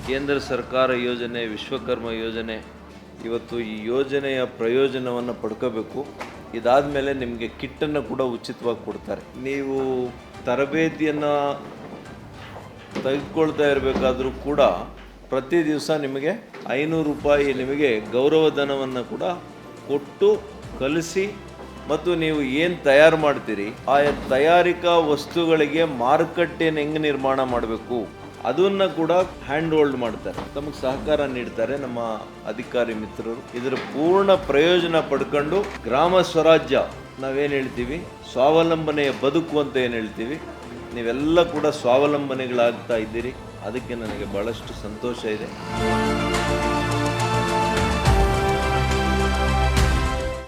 ಕೇಂದ್ರ ಸರ್ಕಾರ ಯೋಜನೆ ವಿಶ್ವಕರ್ಮ ಯೋಜನೆ, ಇವತ್ತು ಈ ಯೋಜನೆಯ ಪ್ರಯೋಜನವನ್ನು ಪಡ್ಕೋಬೇಕು. ಇದಾದ ಮೇಲೆ ನಿಮಗೆ ಕಿಟ್ಟನ್ನು ಕೂಡ ಉಚಿತವಾಗಿ ಕೊಡ್ತಾರೆ. ನೀವು ತರಬೇತಿಯನ್ನು ತೆಗೆದುಕೊಳ್ತಾ ಇರಬೇಕಾದ್ರೂ ಕೂಡ ಪ್ರತಿ ದಿವಸ ನಿಮಗೆ 500 ರೂಪಾಯಿ ನಿಮಗೆ ಗೌರವಧನವನ್ನು ಕೂಡ ಕೊಟ್ಟು ಕಲಿಸಿ, ಮತ್ತು ನೀವು ಏನು ತಯಾರು ಮಾಡ್ತೀರಿ ಆ ತಯಾರಿಕಾ ವಸ್ತುಗಳಿಗೆ ಮಾರುಕಟ್ಟೆಯನ್ನು ಹೆಂಗೆ ನಿರ್ಮಾಣ ಮಾಡಬೇಕು ಅದನ್ನು ಕೂಡ ಹ್ಯಾಂಡ್ ಹೋಲ್ಡ್ ಮಾಡ್ತಾರೆ, ನಮಗೆ ಸಹಕಾರ ನೀಡ್ತಾರೆ ನಮ್ಮ ಅಧಿಕಾರಿ ಮಿತ್ರರು. ಇದರ ಪೂರ್ಣ ಪ್ರಯೋಜನ ಪಡ್ಕೊಂಡು ಗ್ರಾಮ ಸ್ವರಾಜ್ಯ ನಾವೇನು ಹೇಳ್ತೀವಿ, ಸ್ವಾವಲಂಬನೆಯ ಬದುಕು ಅಂತ ಏನು ಹೇಳ್ತೀವಿ, ನೀವೆಲ್ಲ ಕೂಡ ಸ್ವಾವಲಂಬನೆಗಳಾಗ್ತಾ ಇದ್ದೀರಿ. ಅದಕ್ಕೆ ನನಗೆ ಭಾಳಷ್ಟು ಸಂತೋಷ ಇದೆ.